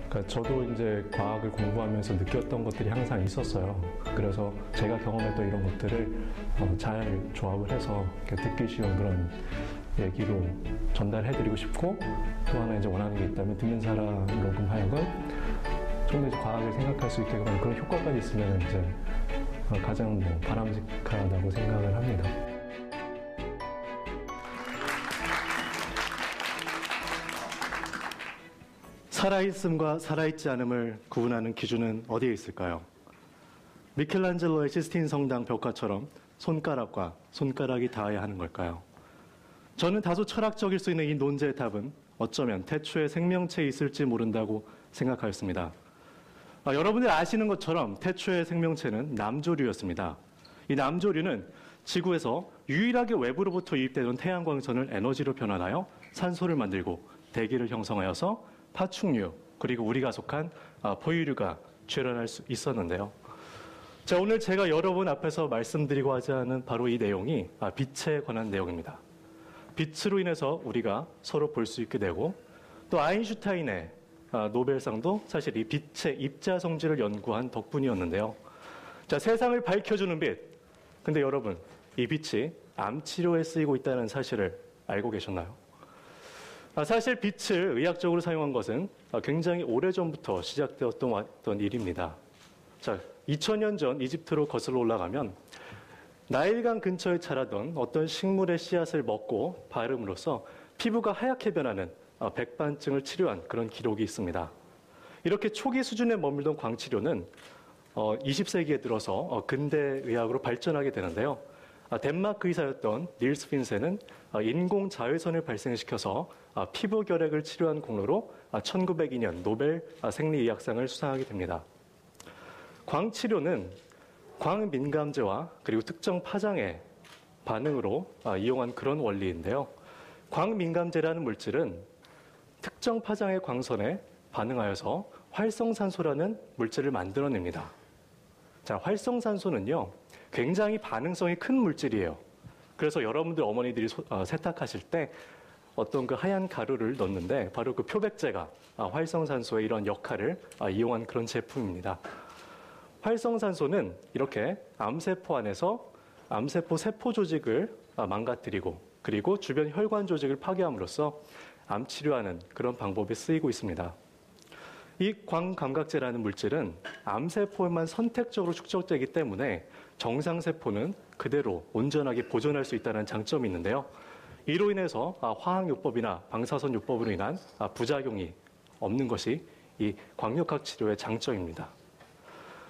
그러니까 저도 이제 과학을 공부하면서 느꼈던 것들이 항상 있었어요. 그래서 제가 경험했던 이런 것들을 잘 조합을 해서 듣기 쉬운 그런 얘기로 전달해드리고 싶고, 또 하나 이제 원하는 게 있다면 듣는 사람으로 하여금 좀 더 이제 과학을 생각할 수 있게 하는 그런 효과까지 있으면 이제 가장 바람직하다고 생각을 합니다. 살아있음과 살아있지 않음을 구분하는 기준은 어디에 있을까요? 미켈란젤로의 시스틴 성당 벽화처럼 손가락과 손가락이 닿아야 하는 걸까요? 저는 다소 철학적일 수 있는 이 논제의 답은 어쩌면 태초에 생명체에 있을지 모른다고 생각하였습니다. 여러분들 아시는 것처럼 태초의 생명체는 남조류였습니다. 이 남조류는 지구에서 유일하게 외부로부터 유입되는 태양광선을 에너지로 변환하여 산소를 만들고 대기를 형성하여서 파충류, 그리고 우리가 속한 포유류가 출현할 수 있었는데요. 자, 오늘 제가 여러분 앞에서 말씀드리고 하자 하는 바로 이 내용이 빛에 관한 내용입니다. 빛으로 인해서 우리가 서로 볼 수 있게 되고, 또 아인슈타인의 노벨상도 사실 이 빛의 입자 성질을 연구한 덕분이었는데요. 자, 세상을 밝혀주는 빛. 근데 여러분, 이 빛이 암 치료에 쓰이고 있다는 사실을 알고 계셨나요? 사실 빛을 의학적으로 사용한 것은 굉장히 오래전부터 시작되었던 일입니다. 자, 2000년 전 이집트로 거슬러 올라가면 나일강 근처에 자라던 어떤 식물의 씨앗을 먹고 바름으로써 피부가 하얗게 변하는 백반증을 치료한 그런 기록이 있습니다. 이렇게 초기 수준에 머물던 광치료는 20세기에 들어서 근대의학으로 발전하게 되는데요. 덴마크 의사였던 닐스 핀센은 인공 자외선을 발생시켜서 피부 결핵을 치료한 공로로 1902년 노벨 생리의학상을 수상하게 됩니다. 광치료는 광민감제와 그리고 특정 파장의 반응으로 이용한 그런 원리인데요. 광민감제라는 물질은 특정 파장의 광선에 반응하여서 활성산소라는 물질을 만들어냅니다. 자, 활성산소는요, 굉장히 반응성이 큰 물질이에요. 그래서 여러분들 어머니들이 세탁하실 때 어떤 그 하얀 가루를 넣는데 바로 그 표백제가 활성산소의 이런 역할을 이용한 그런 제품입니다. 활성산소는 이렇게 암세포 안에서 암세포 세포 조직을 망가뜨리고, 그리고 주변 혈관 조직을 파괴함으로써 암 치료하는 그런 방법에 쓰이고 있습니다. 이 광감각제라는 물질은 암세포에만 선택적으로 축적되기 때문에 정상세포는 그대로 온전하게 보존할 수 있다는 장점이 있는데요. 이로 인해서 화학요법이나 방사선요법으로 인한 부작용이 없는 것이 이 광역학 치료의 장점입니다.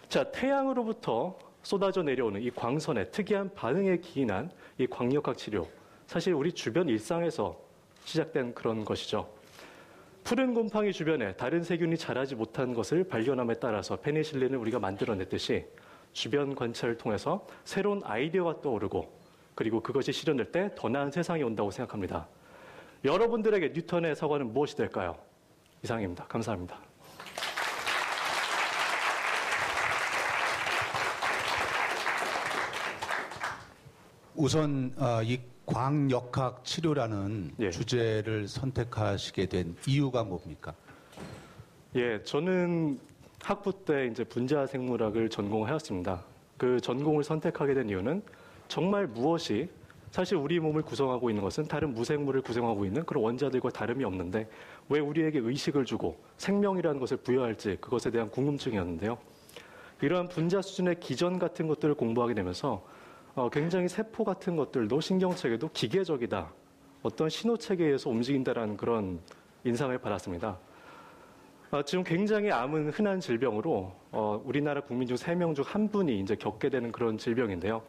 자, 태양으로부터 쏟아져 내려오는 이 광선의 특이한 반응에 기인한 이 광역학 치료, 사실 우리 주변 일상에서 시작된 그런 것이죠. 푸른 곰팡이 주변에 다른 세균이 자라지 못한 것을 발견함에 따라서 페니실린을 우리가 만들어냈듯이 주변 관찰을 통해서 새로운 아이디어가 떠오르고, 그리고 그것이 실현될 때 더 나은 세상이 온다고 생각합니다. 여러분들에게 뉴턴의 사과는 무엇이 될까요? 이상입니다. 감사합니다. 우선 이 광역학 치료라는 주제를 선택하시게 된 이유가 뭡니까? 예, 저는 학부 때 이제 분자생물학을 전공하였습니다. 그 전공을 선택하게 된 이유는 정말 무엇이, 사실 우리 몸을 구성하고 있는 것은 다른 무생물을 구성하고 있는 그런 원자들과 다름이 없는데 왜 우리에게 의식을 주고 생명이라는 것을 부여할지, 그것에 대한 궁금증이었는데요. 이러한 분자 수준의 기전 같은 것들을 공부하게 되면서 굉장히 세포 같은 것들도 신경체계도 기계적이다, 어떤 신호체계에서 움직인다라는 그런 인상을 받았습니다. 지금 굉장히 암은 흔한 질병으로 우리나라 국민 중 3명 중 1분이 이제 겪게 되는 그런 질병인데요.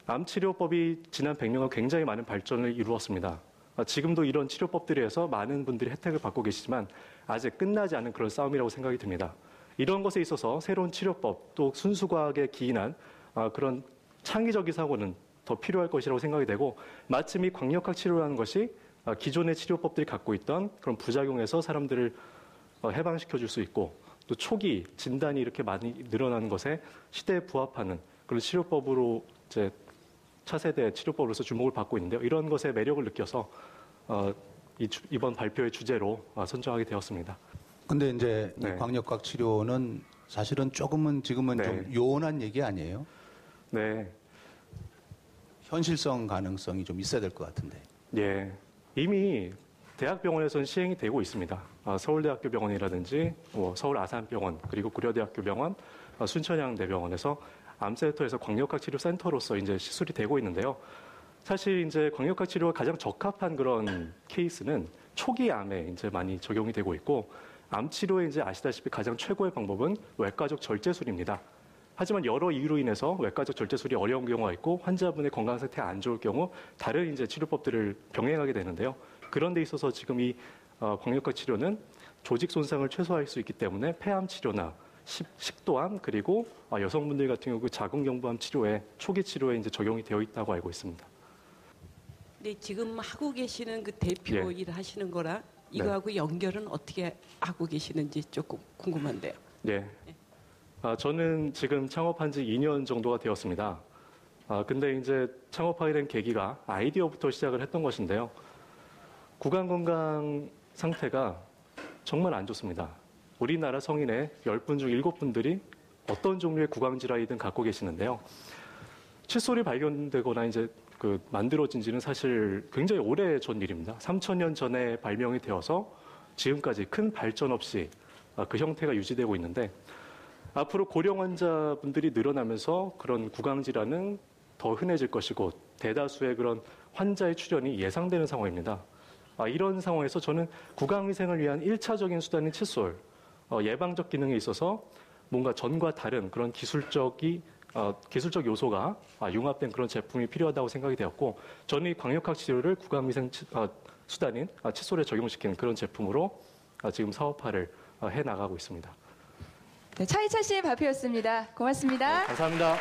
암 치료법이 지난 100년간 굉장히 많은 발전을 이루었습니다. 지금도 이런 치료법들에 의해서 많은 분들이 혜택을 받고 계시지만 아직 끝나지 않은 그런 싸움이라고 생각이 듭니다. 이런 것에 있어서 새로운 치료법, 또 순수과학에 기인한 그런 창의적인 사고는 더 필요할 것이라고 생각이 되고, 마침 이 광역학 치료라는 것이 기존의 치료법들이 갖고 있던 그런 부작용에서 사람들을 해방시켜 줄 수 있고, 또 초기 진단이 이렇게 많이 늘어나는 것에 시대에 부합하는 그런 치료법으로 이제 차세대 치료법으로서 주목을 받고 있는데요. 이런 것에 매력을 느껴서 이번 발표의 주제로 선정하게 되었습니다. 근데 이제 이 네. 광역각 치료는 사실은 조금은 지금은 네. 좀 요원한 얘기 아니에요? 네, 현실성 가능성이 좀 있어야 될 것 같은데. 예, 이미 대학병원에서는 시행이 되고 있습니다. 서울대학교 병원이라든지 서울 아산병원 그리고 고려대학교 병원, 순천향대병원에서 암센터에서 광역각 치료 센터로서 이제 시술이 되고 있는데요. 사실 이제 광역각 치료가 가장 적합한 그런 케이스는 초기 암에 이제 많이 적용이 되고 있고, 암 치료에 이제 아시다시피 가장 최고의 방법은 외과적 절제술입니다. 하지만 여러 이유로 인해서 외과적 절제술이 어려운 경우가 있고 환자분의 건강 상태가 안 좋을 경우 다른 이제 치료법들을 병행하게 되는데요. 그런 데 있어서 지금 이 광역각 치료는 조직 손상을 최소화할 수 있기 때문에 폐암 치료나 식도암 그리고 여성분들 같은 경우 자궁경부암 치료에 초기 치료에 이제 적용이 되어 있다고 알고 있습니다. 네, 지금 하고 계시는 그 대표 예. 일 하시는 거라 이거하고 연결은 어떻게 하고 계시는지 조금 궁금한데요. 네. 저는 지금 창업한 지 2년 정도가 되었습니다. 근데 이제 창업하게 된 계기가 아이디어부터 시작을 했던 것인데요. 구강 건강 상태가 정말 안 좋습니다. 우리나라 성인의 10분 중 7분들이 어떤 종류의 구강 질환이든 갖고 계시는데요. 칫솔이 발견되거나 이제 만들어진 지는 사실 굉장히 오래 전 일입니다. 3,000년 전에 발명이 되어서 지금까지 큰 발전 없이 그 형태가 유지되고 있는데, 앞으로 고령 환자분들이 늘어나면서 그런 구강 질환은 더 흔해질 것이고 대다수의 그런 환자의 출현이 예상되는 상황입니다. 이런 상황에서 저는 구강위생을 위한 1차적인 수단인 칫솔, 예방적 기능에 있어서 뭔가 전과 다른 그런 기술적 요소가 융합된 그런 제품이 필요하다고 생각이 되었고, 저는 이 광역각 치료를 구강위생 수단인 칫솔에 적용시키는 그런 제품으로 지금 사업화를 해 나가고 있습니다. 네, 차이찬 씨의 발표였습니다. 고맙습니다. 감사합니다.